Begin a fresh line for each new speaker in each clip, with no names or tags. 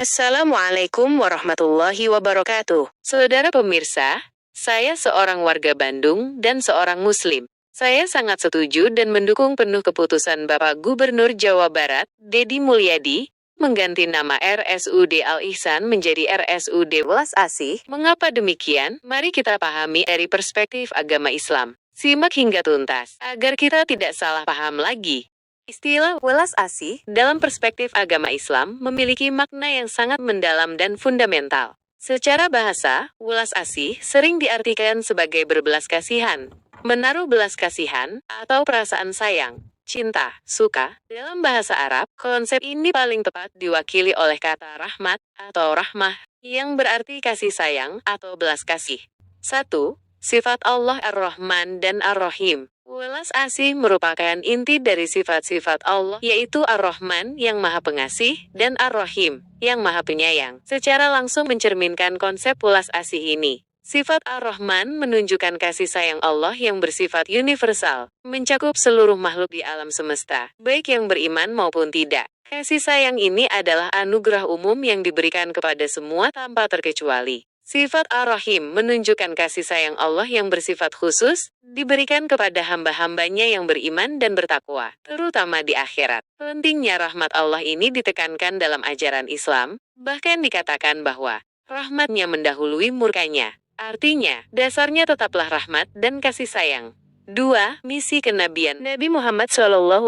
Assalamualaikum warahmatullahi wabarakatuh. Saudara pemirsa, saya seorang warga Bandung dan seorang Muslim. Saya sangat setuju dan mendukung penuh keputusan Bapak Gubernur Jawa Barat, Deddy Mulyadi, mengganti nama RSUD Al-Ihsan menjadi RSUD Welas Asih. Mengapa demikian? Mari kita pahami dari perspektif agama Islam. Simak hingga tuntas, agar kita tidak salah paham lagi. Istilah welas asih dalam perspektif agama Islam memiliki makna yang sangat mendalam dan fundamental. Secara bahasa, welas asih sering diartikan sebagai berbelas kasihan, menaruh belas kasihan, atau perasaan sayang, cinta, suka. Dalam bahasa Arab, konsep ini paling tepat diwakili oleh kata rahmat atau rahmah, yang berarti kasih sayang atau belas kasih. 1. Sifat Allah Ar-Rahman dan Ar-Rahim. Welas asih merupakan inti dari sifat-sifat Allah, yaitu Ar-Rahman yang Maha Pengasih dan Ar-Rahim yang Maha Penyayang. Secara langsung mencerminkan konsep welas asih ini. Sifat Ar-Rahman menunjukkan kasih sayang Allah yang bersifat universal, mencakup seluruh makhluk di alam semesta, baik yang beriman maupun tidak. Kasih sayang ini adalah anugerah umum yang diberikan kepada semua tanpa terkecuali. Sifat Ar-Rahim menunjukkan kasih sayang Allah yang bersifat khusus, diberikan kepada hamba-hambanya yang beriman dan bertakwa, terutama di akhirat. Pentingnya rahmat Allah ini ditekankan dalam ajaran Islam, bahkan dikatakan bahwa rahmatnya mendahului murkanya. Artinya, dasarnya tetaplah rahmat dan kasih sayang. 2. Misi kenabian Nabi Muhammad SAW,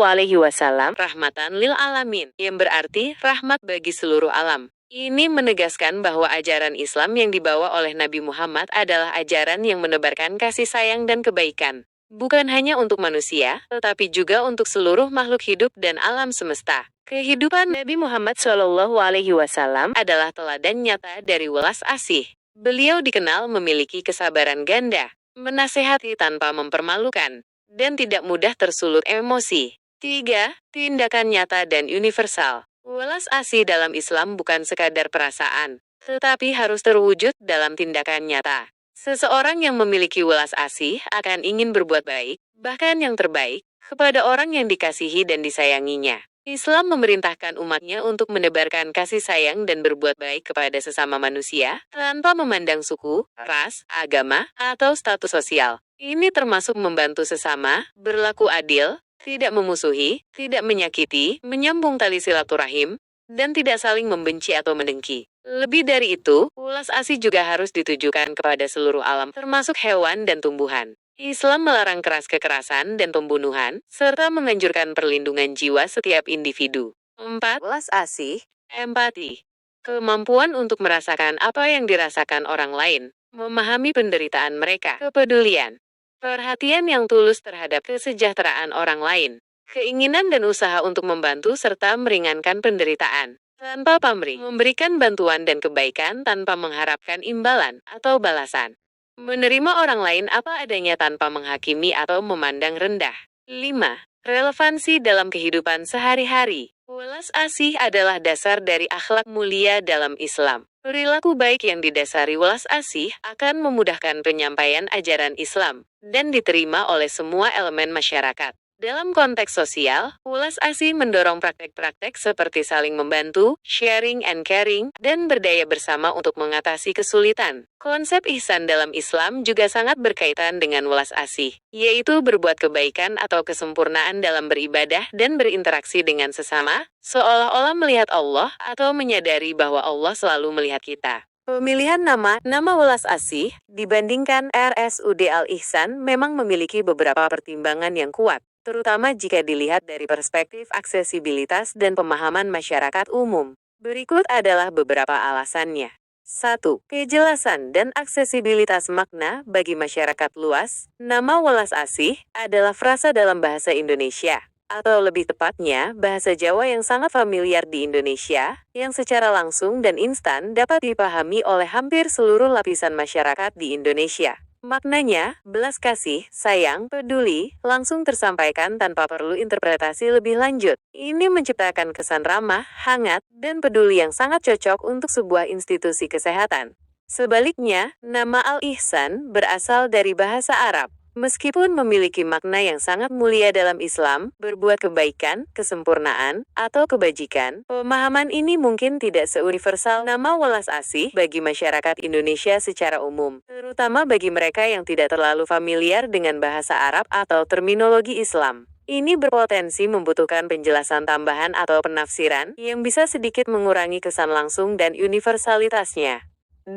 rahmatan lil alamin, yang berarti rahmat bagi seluruh alam. Ini menegaskan bahwa ajaran Islam yang dibawa oleh Nabi Muhammad adalah ajaran yang menebarkan kasih sayang dan kebaikan. Bukan hanya untuk manusia, tetapi juga untuk seluruh makhluk hidup dan alam semesta. Kehidupan Nabi Muhammad SAW adalah teladan nyata dari welas asih. Beliau dikenal memiliki kesabaran ganda, menasehati tanpa mempermalukan, dan tidak mudah tersulut emosi. 3. Tindakan nyata dan universal. Welas asih dalam Islam bukan sekadar perasaan, tetapi harus terwujud dalam tindakan nyata. Seseorang yang memiliki welas asih akan ingin berbuat baik, bahkan yang terbaik, kepada orang yang dikasihi dan disayanginya. Islam memerintahkan umatnya untuk menebarkan kasih sayang dan berbuat baik kepada sesama manusia, tanpa memandang suku, ras, agama, atau status sosial. Ini termasuk membantu sesama, berlaku adil, tidak memusuhi, tidak menyakiti, menyambung tali silaturahim, dan tidak saling membenci atau mendengki. Lebih dari itu, welas asih juga harus ditujukan kepada seluruh alam, termasuk hewan dan tumbuhan. Islam melarang keras kekerasan dan pembunuhan, serta menganjurkan perlindungan jiwa setiap individu. 4. Welas asih, empati. Kemampuan untuk merasakan apa yang dirasakan orang lain, memahami penderitaan mereka, kepedulian, perhatian yang tulus terhadap kesejahteraan orang lain, keinginan dan usaha untuk membantu serta meringankan penderitaan, tanpa pamrih, memberikan bantuan dan kebaikan tanpa mengharapkan imbalan atau balasan. Menerima orang lain apa adanya tanpa menghakimi atau memandang rendah. 5. Relevansi dalam kehidupan sehari-hari. Welas asih adalah dasar dari akhlak mulia dalam Islam. Perilaku baik yang didasari welas asih akan memudahkan penyampaian ajaran Islam dan diterima oleh semua elemen masyarakat. Dalam konteks sosial, welas asih mendorong praktek-praktek seperti saling membantu, sharing and caring, dan berdaya bersama untuk mengatasi kesulitan. Konsep ihsan dalam Islam juga sangat berkaitan dengan welas asih, yaitu berbuat kebaikan atau kesempurnaan dalam beribadah dan berinteraksi dengan sesama, seolah-olah melihat Allah atau menyadari bahwa Allah selalu melihat kita. Pemilihan nama welas asih dibandingkan RSUD Al-Ihsan memang memiliki beberapa pertimbangan yang kuat, terutama jika dilihat dari perspektif aksesibilitas dan pemahaman masyarakat umum. Berikut adalah beberapa alasannya. 1. Kejelasan dan aksesibilitas makna bagi masyarakat luas. Nama welas asih adalah frasa dalam bahasa Indonesia, atau lebih tepatnya, bahasa Jawa yang sangat familiar di Indonesia, yang secara langsung dan instan dapat dipahami oleh hampir seluruh lapisan masyarakat di Indonesia. Maknanya, belas kasih, sayang, peduli, langsung tersampaikan tanpa perlu interpretasi lebih lanjut. Ini menciptakan kesan ramah, hangat, dan peduli yang sangat cocok untuk sebuah institusi kesehatan. Sebaliknya, nama Al-Ihsan berasal dari bahasa Arab, Meskipun memiliki makna yang sangat mulia dalam Islam, berbuat kebaikan, kesempurnaan, atau kebajikan, pemahaman ini mungkin tidak seuniversal nama welas asih bagi masyarakat Indonesia secara umum, terutama bagi mereka yang tidak terlalu familiar dengan bahasa Arab atau terminologi Islam. Ini berpotensi membutuhkan penjelasan tambahan atau penafsiran yang bisa sedikit mengurangi kesan langsung dan universalitasnya. 2.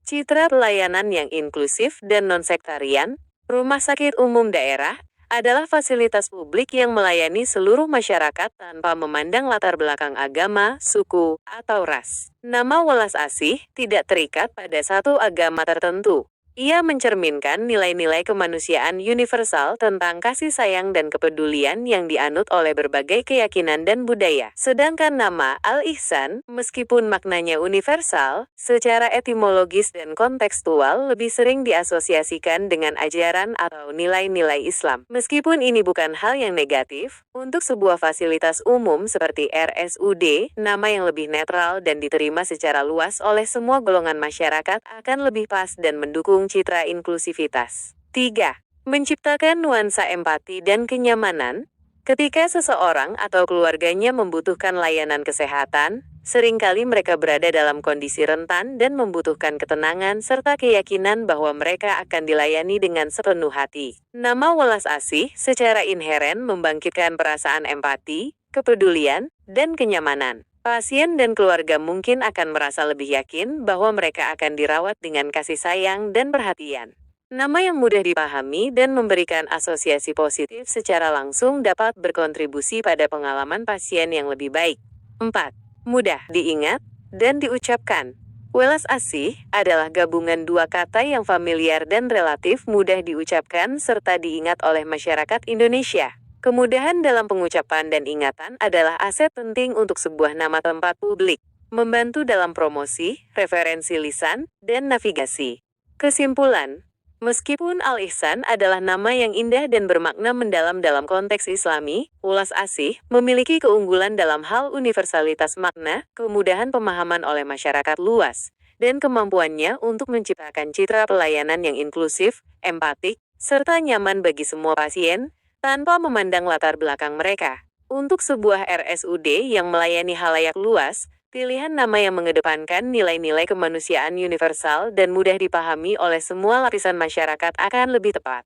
Citra pelayanan yang inklusif dan non-sektarian. Rumah sakit umum daerah adalah fasilitas publik yang melayani seluruh masyarakat tanpa memandang latar belakang agama, suku, atau ras. Nama welas asih tidak terikat pada satu agama tertentu. Ia mencerminkan nilai-nilai kemanusiaan universal tentang kasih sayang dan kepedulian yang dianut oleh berbagai keyakinan dan budaya. Sedangkan nama Al-Ihsan, meskipun maknanya universal, secara etimologis dan kontekstual lebih sering diasosiasikan dengan ajaran atau nilai-nilai Islam. Meskipun ini bukan hal yang negatif, untuk sebuah fasilitas umum seperti RSUD, nama yang lebih netral dan diterima secara luas oleh semua golongan masyarakat akan lebih pas dan mendukung citra inklusivitas. 3. Menciptakan nuansa empati dan kenyamanan. Ketika seseorang atau keluarganya membutuhkan layanan kesehatan, seringkali mereka berada dalam kondisi rentan dan membutuhkan ketenangan serta keyakinan bahwa mereka akan dilayani dengan sepenuh hati. Nama welas asih secara inheren membangkitkan perasaan empati, kepedulian, dan kenyamanan. Pasien dan keluarga mungkin akan merasa lebih yakin bahwa mereka akan dirawat dengan kasih sayang dan perhatian. Nama yang mudah dipahami dan memberikan asosiasi positif secara langsung dapat berkontribusi pada pengalaman pasien yang lebih baik. 4. Mudah diingat dan diucapkan. Welas asih adalah gabungan dua kata yang familiar dan relatif mudah diucapkan serta diingat oleh masyarakat Indonesia. Kemudahan dalam pengucapan dan ingatan adalah aset penting untuk sebuah nama tempat publik, membantu dalam promosi, referensi lisan, dan navigasi. Kesimpulan, meskipun Al-Ihsan adalah nama yang indah dan bermakna mendalam dalam konteks Islami, welas asih memiliki keunggulan dalam hal universalitas makna, kemudahan pemahaman oleh masyarakat luas, dan kemampuannya untuk menciptakan citra pelayanan yang inklusif, empatik, serta nyaman bagi semua pasien, tanpa memandang latar belakang mereka. Untuk sebuah RSUD yang melayani halayak luas, pilihan nama yang mengedepankan nilai-nilai kemanusiaan universal dan mudah dipahami oleh semua lapisan masyarakat akan lebih tepat.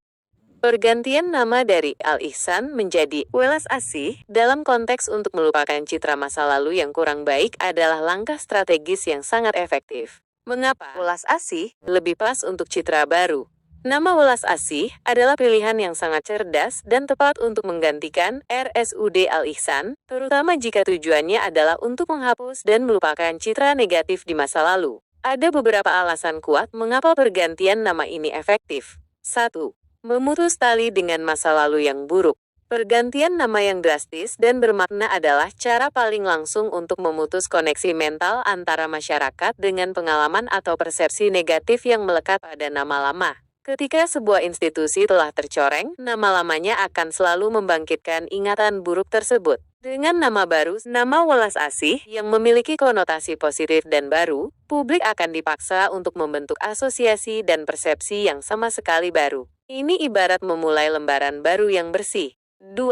Pergantian nama dari Al-Ihsan menjadi welas asih dalam konteks untuk melupakan citra masa lalu yang kurang baik adalah langkah strategis yang sangat efektif. Mengapa welas asih lebih pas untuk citra baru? Nama welas asih adalah pilihan yang sangat cerdas dan tepat untuk menggantikan RSUD Al-Ihsan, terutama jika tujuannya adalah untuk menghapus dan melupakan citra negatif di masa lalu. Ada beberapa alasan kuat mengapa pergantian nama ini efektif. 1. Memutus tali dengan masa lalu yang buruk. Pergantian nama yang drastis dan bermakna adalah cara paling langsung untuk memutus koneksi mental antara masyarakat dengan pengalaman atau persepsi negatif yang melekat pada nama lama. Ketika sebuah institusi telah tercoreng, nama lamanya akan selalu membangkitkan ingatan buruk tersebut. Dengan nama baru, nama welas asih, yang memiliki konotasi positif dan baru, publik akan dipaksa untuk membentuk asosiasi dan persepsi yang sama sekali baru. Ini ibarat memulai lembaran baru yang bersih. 2.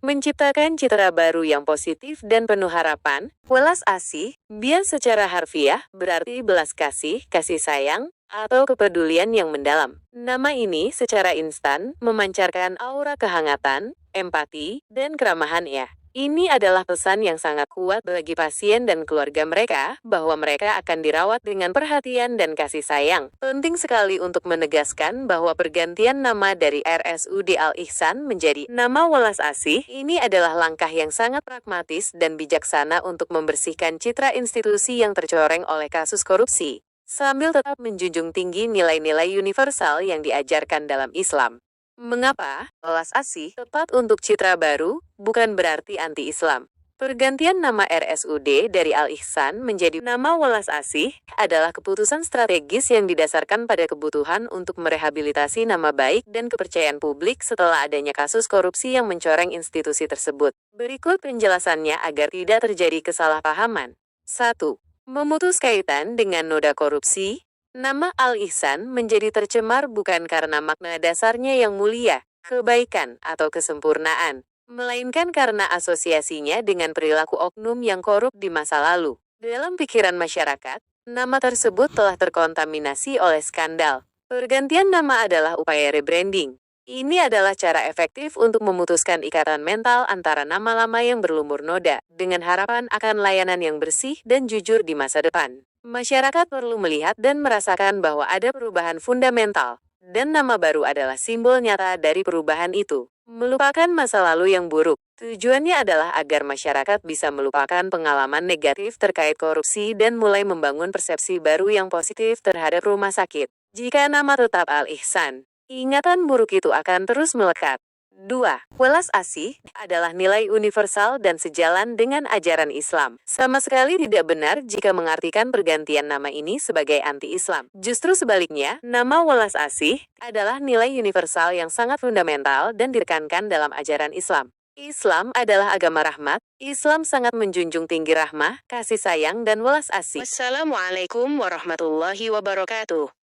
Menciptakan citra baru yang positif dan penuh harapan. Welas asih, bias secara harfiah, berarti belas kasih, kasih sayang, atau kepedulian yang mendalam. Nama ini secara instan memancarkan aura kehangatan, empati, dan keramahan ya. Ini adalah pesan yang sangat kuat bagi pasien dan keluarga mereka bahwa mereka akan dirawat dengan perhatian dan kasih sayang. Penting sekali untuk menegaskan bahwa pergantian nama dari RSUD Al-Ihsan menjadi nama welas asih ini adalah langkah yang sangat pragmatis dan bijaksana untuk membersihkan citra institusi yang tercoreng oleh kasus korupsi, sambil tetap menjunjung tinggi nilai-nilai universal yang diajarkan dalam Islam. Mengapa welas asih tepat untuk citra baru, bukan berarti anti-Islam? Pergantian nama RSUD dari Al-Ihsan menjadi nama welas asih adalah keputusan strategis yang didasarkan pada kebutuhan untuk merehabilitasi nama baik dan kepercayaan publik setelah adanya kasus korupsi yang mencoreng institusi tersebut. Berikut penjelasannya agar tidak terjadi kesalahpahaman. 1. Memutus kaitan dengan noda korupsi. Nama Al-Ihsan menjadi tercemar bukan karena makna dasarnya yang mulia, kebaikan, atau kesempurnaan, melainkan karena asosiasinya dengan perilaku oknum yang korup di masa lalu. Dalam pikiran masyarakat, nama tersebut telah terkontaminasi oleh skandal. Pergantian nama adalah upaya rebranding. Ini adalah cara efektif untuk memutuskan ikatan mental antara nama lama yang berlumur noda, dengan harapan akan layanan yang bersih dan jujur di masa depan. Masyarakat perlu melihat dan merasakan bahwa ada perubahan fundamental, dan nama baru adalah simbol nyata dari perubahan itu. Melupakan masa lalu yang buruk. Tujuannya adalah agar masyarakat bisa melupakan pengalaman negatif terkait korupsi dan mulai membangun persepsi baru yang positif terhadap rumah sakit. Jika nama tetap Al-Ihsan, ingatan buruk itu akan terus melekat. 2. Welas asih adalah nilai universal dan sejalan dengan ajaran Islam. Sama sekali tidak benar jika mengartikan pergantian nama ini sebagai anti-Islam. Justru sebaliknya, nama welas asih adalah nilai universal yang sangat fundamental dan ditekankan dalam ajaran Islam. Islam adalah agama rahmat. Islam sangat menjunjung tinggi rahmah, kasih sayang, dan welas asih. Wassalamualaikum warahmatullahi wabarakatuh.